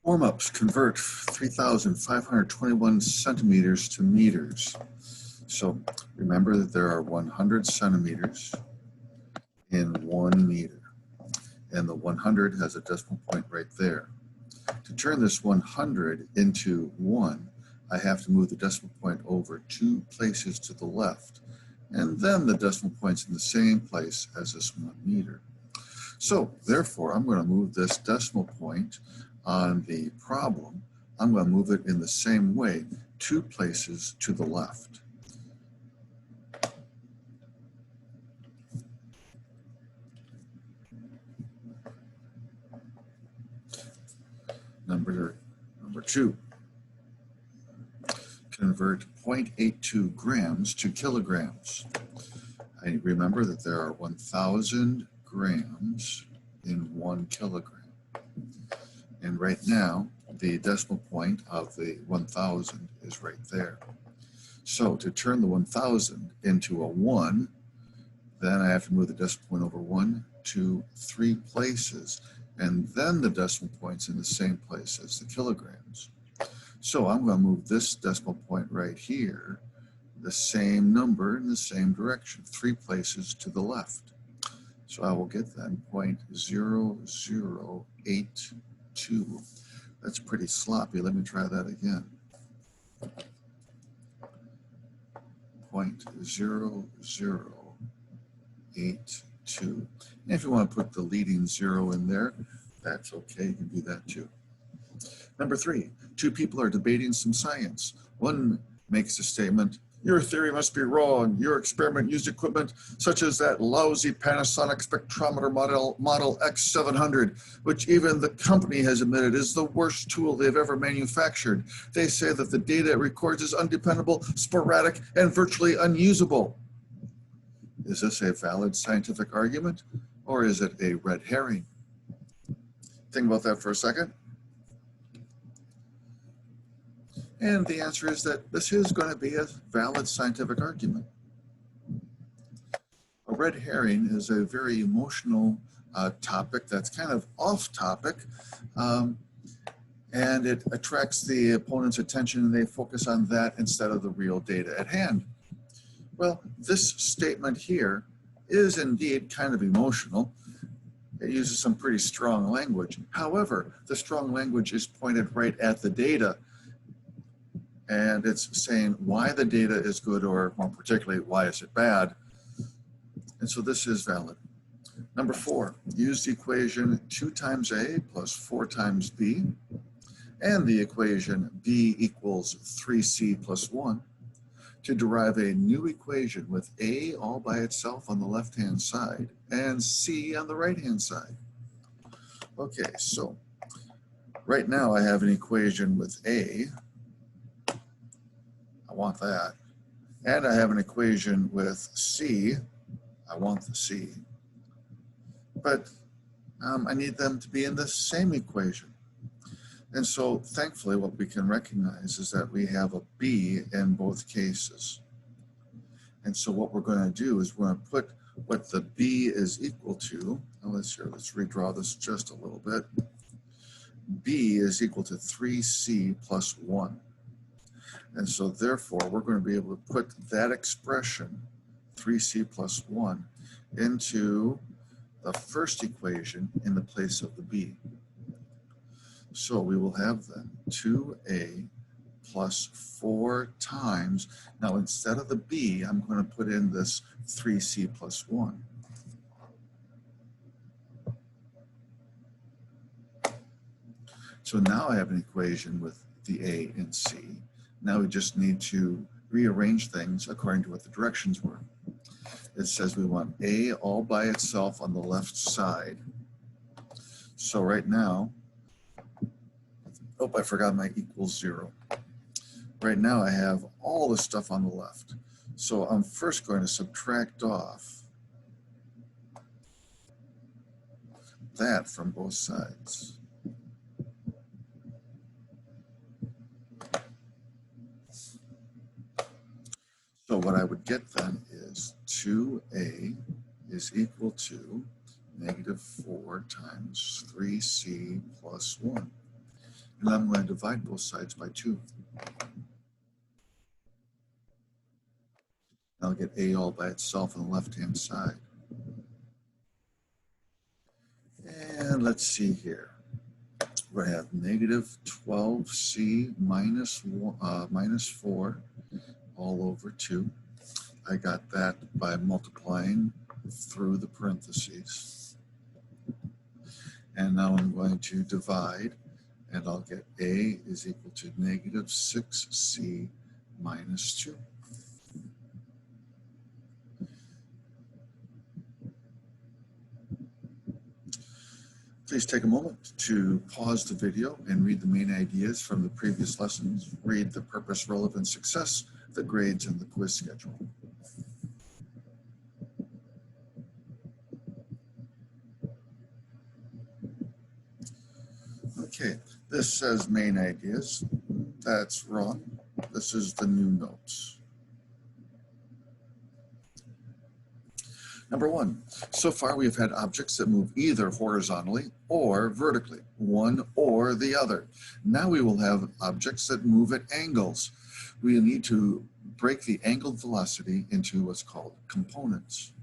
Warm-ups convert 3,521 centimeters to meters. So remember that there are 100 centimeters in 1 meter. And the 100 has a decimal point right there. To turn this 100 into 1, I have to move the decimal point over 2 places to the left. And then the decimal point's in the same place as this 1 meter. So therefore, I'm going to move this decimal point on the problem. I'm going to move it in the same way, 2 places to the left. Number 2, convert 0.82 grams to kilograms. I remember that there are 1,000 grams in 1 kilogram. And right now, the decimal point of the 1,000 is right there. So to turn the 1,000 into a 1, then I have to move the decimal point over 1, 2, 3 places, and then the decimal point's in the same place as the kilograms. So I'm going to move this decimal point right here, the same number in the same direction, 3 places to the left. So I will get then 0.0082. That's pretty sloppy. Let me try that again. 0.0082. And if you want to put the leading 0 in there, that's okay. You can do that too. Number 3, 2 people are debating some science. One makes a statement, "Your theory must be wrong. Your experiment used equipment such as that lousy Panasonic spectrometer model X700, which even the company has admitted is the worst tool they've ever manufactured. They say that the data it records is undependable, sporadic, and virtually unusable." Is this a valid scientific argument, or is it a red herring? Think about that for a second. And the answer is that this is going to be a valid scientific argument. A red herring is a very emotional topic that's kind of off topic, and it attracts the opponent's attention, and they focus on that instead of the real data at hand. Well, this statement here is indeed kind of emotional. It uses some pretty strong language. However, the strong language is pointed right at the data, and it's saying why the data is good, or more particularly, why is it bad? And so this is valid. Number 4, use the equation 2 times A plus 4 times B, and the equation B equals 3C plus 1 to derive a new equation with A all by itself on the left-hand side and C on the right-hand side. Okay, so right now I have an equation with A. I want that. And I have an equation with C. I want the C. But I need them to be in the same equation. And so thankfully what we can recognize is that we have a B in both cases. And so what we're going to do is we're going to put what the B is equal to. Now let's redraw this just a little bit. B is equal to 3C plus 1. And so therefore, we're going to be able to put that expression, 3C plus 1, into the first equation in the place of the B. So we will have then 2A plus 4 times. Now instead of the B, I'm going to put in this 3C plus 1. So now I have an equation with the A and C. Now we just need to rearrange things according to what the directions were. It says we want A all by itself on the left side. So right now, oh, I forgot my equals 0. Right now I have all the stuff on the left. So I'm first going to subtract off that from both sides. So what I would get then is 2A is equal to negative 4 times 3C plus 1. And I'm going to divide both sides by 2. I'll get A all by itself on the left-hand side. And let's see here. We have negative 12C minus 4 all over 2. I got that by multiplying through the parentheses. And now I'm going to divide, and I'll get A is equal to negative 6C minus 2. Please take a moment to pause the video and read the main ideas from the previous lessons. Read the purpose, relevant, success, the grades, and the quiz schedule. Okay, this says main ideas. That's wrong. This is the new notes. Number 1, so far we have had objects that move either horizontally or vertically, one or the other. Now we will have objects that move at angles. We need to break the angled velocity into what's called components.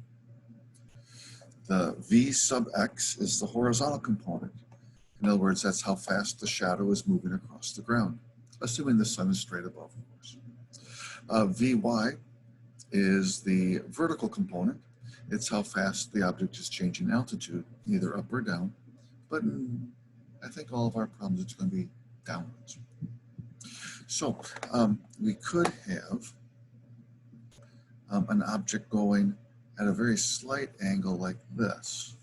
The V sub x is the horizontal component. In other words, that's how fast the shadow is moving across the ground, assuming the sun is straight above, of course. Vy is the vertical component. It's how fast the object is changing altitude, either up or down. But I think all of our problems, it's going to be downwards. So we could have an object going at a very slight angle like this,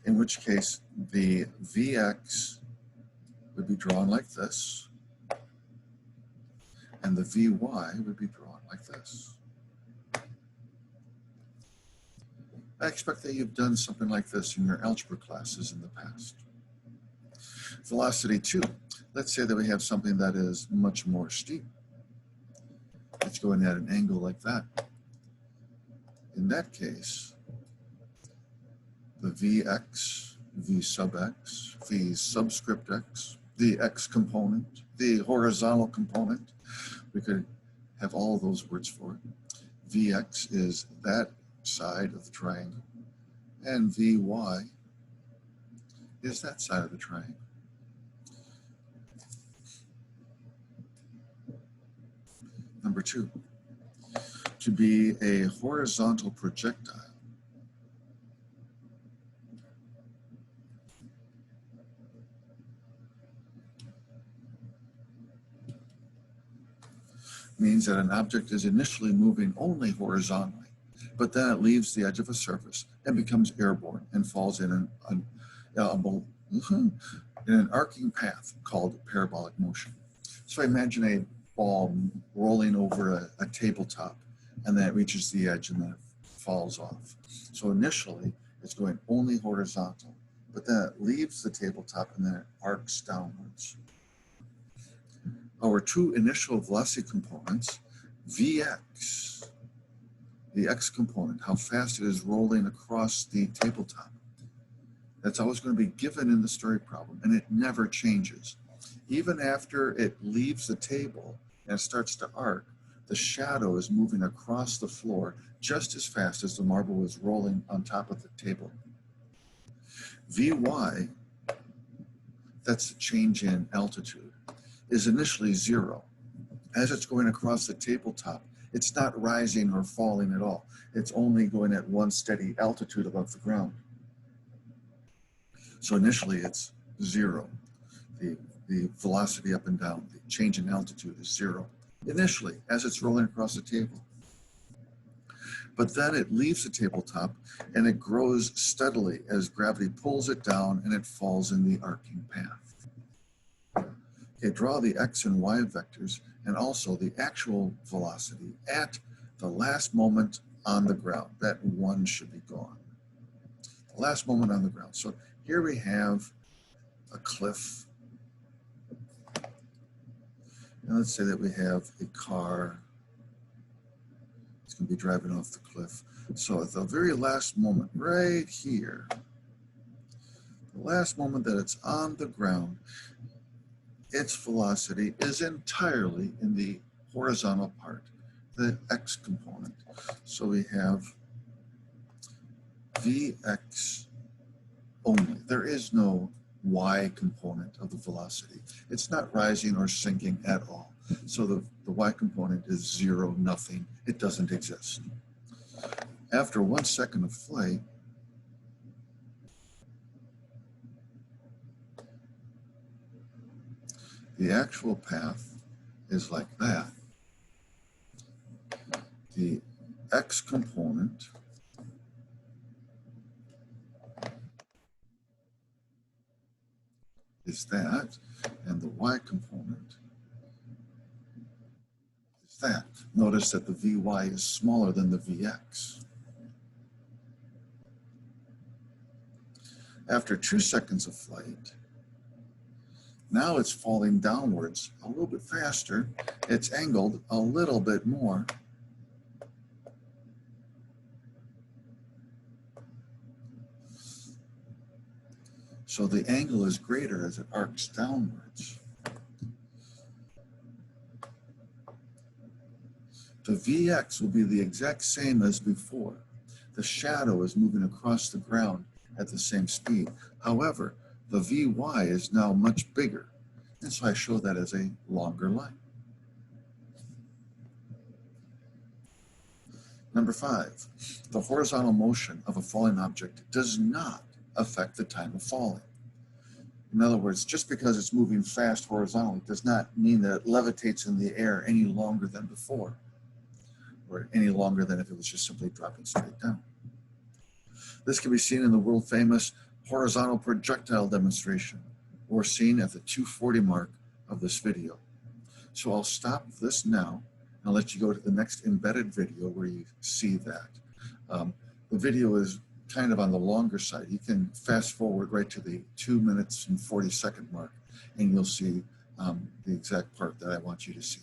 in which case the Vx would be drawn like this, and the Vy would be drawn like this. I expect that you've done something like this in your algebra classes in the past. Velocity 2. Let's say that we have something that is much more steep. It's going at an angle like that. In that case, the Vx, V sub x, V subscript x, the x component, the horizontal component, we could have all of those words for it. Vx is that side of the triangle, and Vy is that side of the triangle. Number 2, to be a horizontal projectile, means that an object is initially moving only horizontally, but then it leaves the edge of a surface and becomes airborne and falls in an arcing path called parabolic motion. So imagine a ball rolling over a tabletop, and then it reaches the edge and then it falls off. So initially it's going only horizontal, but then it leaves the tabletop and then it arcs downwards. Our two initial velocity components, Vx the X component, how fast it is rolling across the tabletop. That's always going to be given in the story problem, and it never changes. Even after it leaves the table and starts to arc, the shadow is moving across the floor just as fast as the marble is rolling on top of the table. Vy, that's the change in altitude, is initially 0. As it's going across the tabletop, it's not rising or falling at all. It's only going at one steady altitude above the ground. So initially it's 0. The velocity up and down, the change in altitude is 0. Initially, as it's rolling across the table. But then it leaves the tabletop and it grows steadily as gravity pulls it down and it falls in the arcing path. Okay, draw the X and Y vectors and also the actual velocity at the last moment on the ground. That 1 should be gone. The last moment on the ground. So here we have a cliff. And let's say that we have a car. It's going to be driving off the cliff. So at the very last moment, right here, the last moment that it's on the ground, its velocity is entirely in the horizontal part, the X component. So we have Vx only. There is no Y component of the velocity. It's not rising or sinking at all. So the Y component is 0, nothing. It doesn't exist. After 1 second of flight, the actual path is like that. The X component is that, and the Y component is that. Notice that the Vy is smaller than the Vx. After 2 seconds of flight, now it's falling downwards a little bit faster. It's angled a little bit more. So the angle is greater as it arcs downwards. The Vx will be the exact same as before. The shadow is moving across the ground at the same speed. However, the Vy is now much bigger, and so I show that as a longer line. Number 5, the horizontal motion of a falling object does not affect the time of falling. In other words, just because it's moving fast horizontally does not mean that it levitates in the air any longer than before, or any longer than if it was just simply dropping straight down. This can be seen in the world famous horizontal projectile demonstration, or seen at the 240 mark of this video. So I'll stop this now and I'll let you go to the next embedded video where you see that. The video is kind of on the longer side. You can fast forward right to the 2 minutes and 40 second mark and you'll see the exact part that I want you to see.